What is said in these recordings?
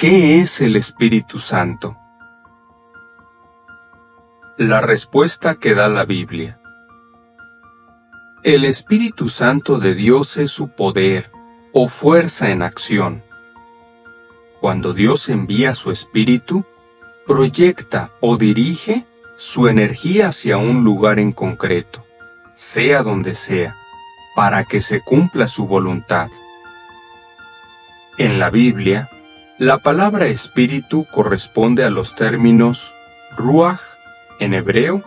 ¿Qué es el Espíritu Santo? La respuesta que da la Biblia. El Espíritu Santo de Dios es su poder o fuerza en acción. Cuando Dios envía su Espíritu, proyecta o dirige su energía hacia un lugar en concreto, sea donde sea, para que se cumpla su voluntad. En la Biblia, la palabra espíritu corresponde a los términos ruach en hebreo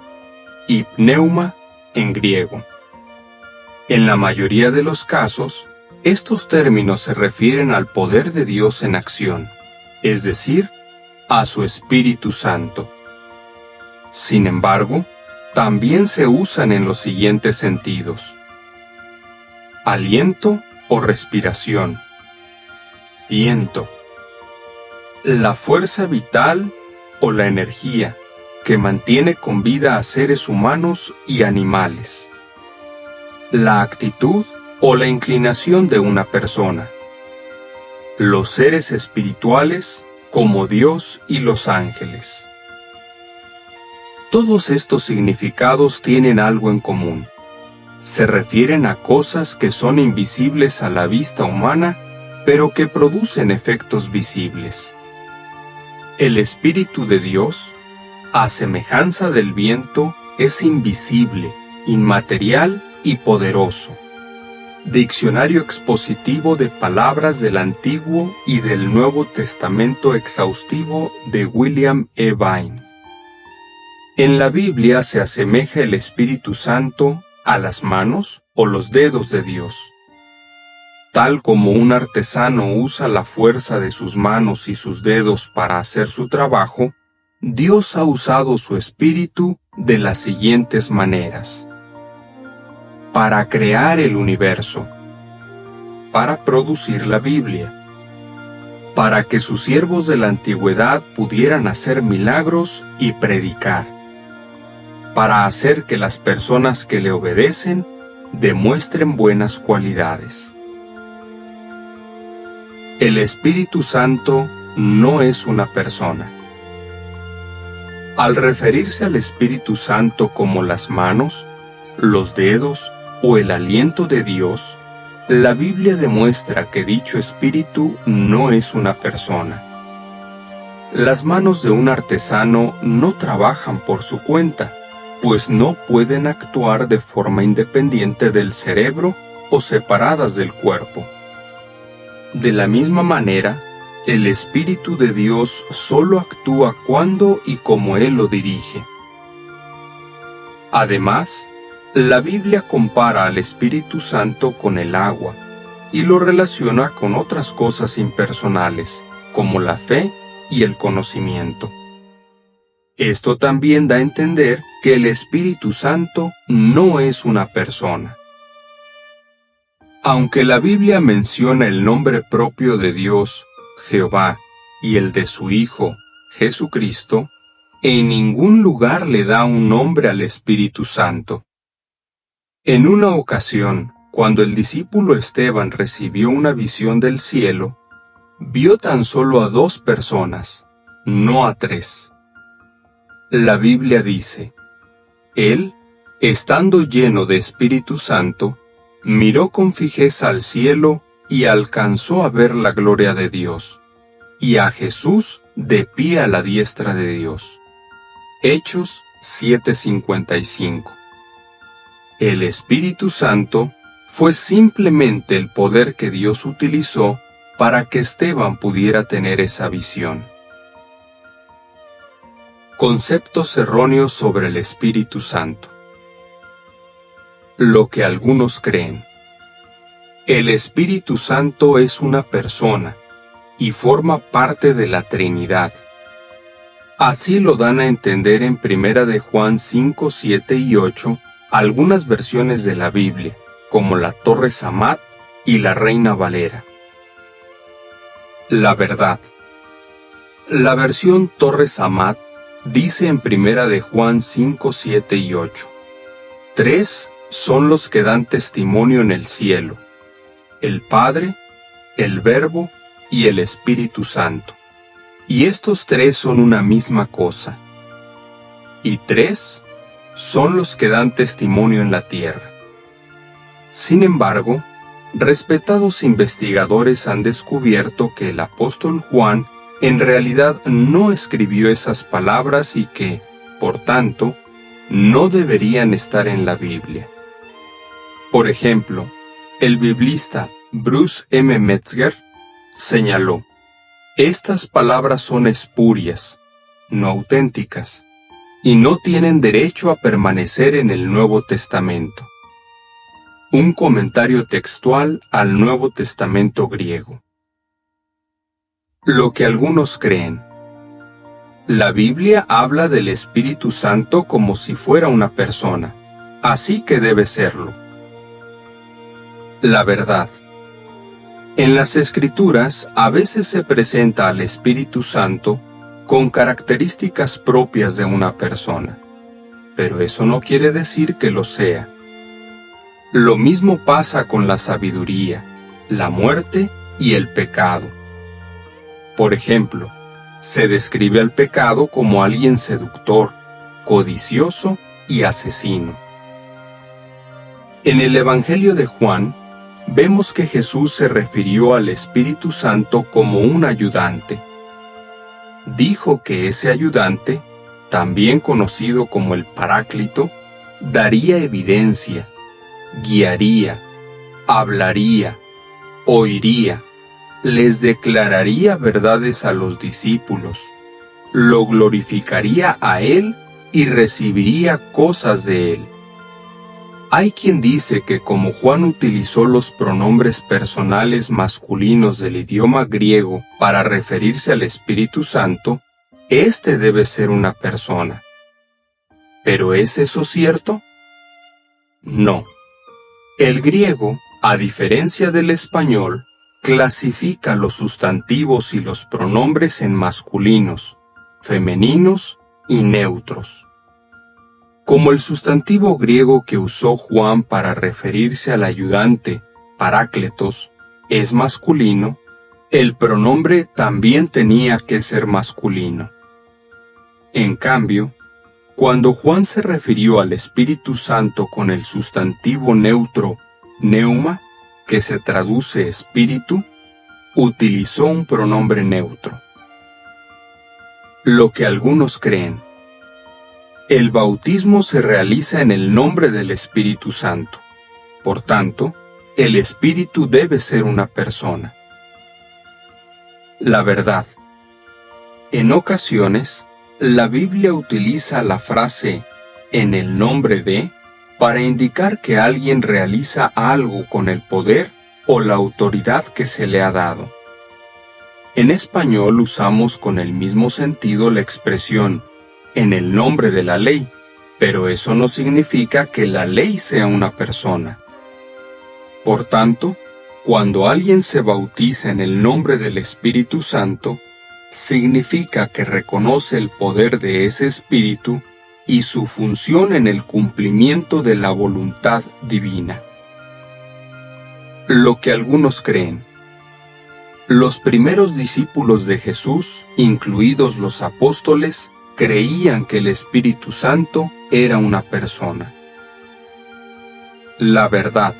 y pneuma en griego. En la mayoría de los casos, estos términos se refieren al poder de Dios en acción, es decir, a su Espíritu Santo. Sin embargo, también se usan en los siguientes sentidos: aliento o respiración, viento, la fuerza vital o la energía que mantiene con vida a seres humanos y animales, la actitud o la inclinación de una persona, los seres espirituales como Dios y los ángeles. Todos estos significados tienen algo en común. Se refieren a cosas que son invisibles a la vista humana, pero que producen efectos visibles. El Espíritu de Dios, a semejanza del viento, es invisible, inmaterial y poderoso. Diccionario expositivo de palabras del Antiguo y del Nuevo Testamento exhaustivo de William E. Vine. En la Biblia se asemeja el Espíritu Santo a las manos o los dedos de Dios. Tal como un artesano usa la fuerza de sus manos y sus dedos para hacer su trabajo, Dios ha usado su Espíritu de las siguientes maneras: para crear el universo, para producir la Biblia, para que sus siervos de la antigüedad pudieran hacer milagros y predicar, para hacer que las personas que le obedecen demuestren buenas cualidades. El Espíritu Santo no es una persona. Al referirse al Espíritu Santo como las manos, los dedos o el aliento de Dios, la Biblia demuestra que dicho Espíritu no es una persona. Las manos de un artesano no trabajan por su cuenta, pues no pueden actuar de forma independiente del cerebro o separadas del cuerpo. De la misma manera, el Espíritu de Dios solo actúa cuando y como Él lo dirige. Además, la Biblia compara al Espíritu Santo con el agua y lo relaciona con otras cosas impersonales, como la fe y el conocimiento. Esto también da a entender que el Espíritu Santo no es una persona. Aunque la Biblia menciona el nombre propio de Dios, Jehová, y el de su Hijo, Jesucristo, en ningún lugar le da un nombre al Espíritu Santo. En una ocasión, cuando el discípulo Esteban recibió una visión del cielo, vio tan solo a 2 personas, no a 3. La Biblia dice: él, estando lleno de Espíritu Santo, miró con fijeza al cielo y alcanzó a ver la gloria de Dios, y a Jesús de pie a la diestra de Dios. Hechos 7:55. El Espíritu Santo fue simplemente el poder que Dios utilizó para que Esteban pudiera tener esa visión. Conceptos erróneos sobre el Espíritu Santo. Lo que algunos creen. El Espíritu Santo es una persona y forma parte de la Trinidad. Así lo dan a entender en 1 de Juan 5, 7 y 8 algunas versiones de la Biblia, como la Torres Samad y la Reina Valera. La verdad. La versión Torres Samad dice en 1 de Juan 5, 7 y 8: 3 son los que dan testimonio en el cielo: el Padre, el Verbo y el Espíritu Santo. Y estos tres son una misma cosa. Y tres son los que dan testimonio en la tierra. Sin embargo, respetados investigadores han descubierto que el apóstol Juan en realidad no escribió esas palabras y que, por tanto, no deberían estar en la Biblia. Por ejemplo, el biblista Bruce M. Metzger señaló: estas palabras son espurias, no auténticas, y no tienen derecho a permanecer en el Nuevo Testamento. Un comentario textual al Nuevo Testamento griego. Lo que algunos creen. La Biblia habla del Espíritu Santo como si fuera una persona, así que debe serlo. La verdad. En las Escrituras a veces se presenta al Espíritu Santo con características propias de una persona, pero eso no quiere decir que lo sea. Lo mismo pasa con la sabiduría, la muerte y el pecado. Por ejemplo, se describe al pecado como alguien seductor, codicioso y asesino. En el Evangelio de Juan, vemos que Jesús se refirió al Espíritu Santo como un ayudante. Dijo que ese ayudante, también conocido como el Paráclito, daría evidencia, guiaría, hablaría, oiría, les declararía verdades a los discípulos, lo glorificaría a él y recibiría cosas de él. Hay quien dice que como Juan utilizó los pronombres personales masculinos del idioma griego para referirse al Espíritu Santo, este debe ser una persona. ¿Pero es eso cierto? No. El griego, a diferencia del español, clasifica los sustantivos y los pronombres en masculinos, femeninos y neutros. Como el sustantivo griego que usó Juan para referirse al ayudante, Parácletos, es masculino, el pronombre también tenía que ser masculino. En cambio, cuando Juan se refirió al Espíritu Santo con el sustantivo neutro pneuma, que se traduce espíritu, utilizó un pronombre neutro. Lo que algunos creen. El bautismo se realiza en el nombre del Espíritu Santo. Por tanto, el Espíritu debe ser una persona. La verdad. En ocasiones, la Biblia utiliza la frase «en el nombre de» para indicar que alguien realiza algo con el poder o la autoridad que se le ha dado. En español usamos con el mismo sentido la expresión «en el nombre de la ley», pero eso no significa que la ley sea una persona. Por tanto, cuando alguien se bautiza en el nombre del Espíritu Santo, significa que reconoce el poder de ese Espíritu y su función en el cumplimiento de la voluntad divina. Lo que algunos creen. Los primeros discípulos de Jesús, incluidos los apóstoles, creían que el Espíritu Santo era una persona. La verdad.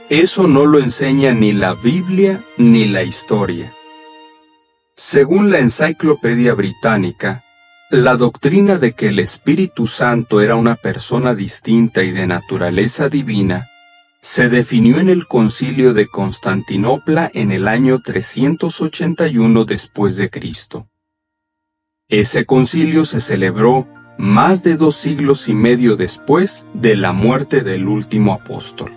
Eso no lo enseña ni la Biblia ni la historia. Según la Enciclopedia Británica, la doctrina de que el Espíritu Santo era una persona distinta y de naturaleza divina se definió en el Concilio de Constantinopla en el año 381 después de Cristo. Ese concilio se celebró más de 2 siglos y medio después de la muerte del último apóstol.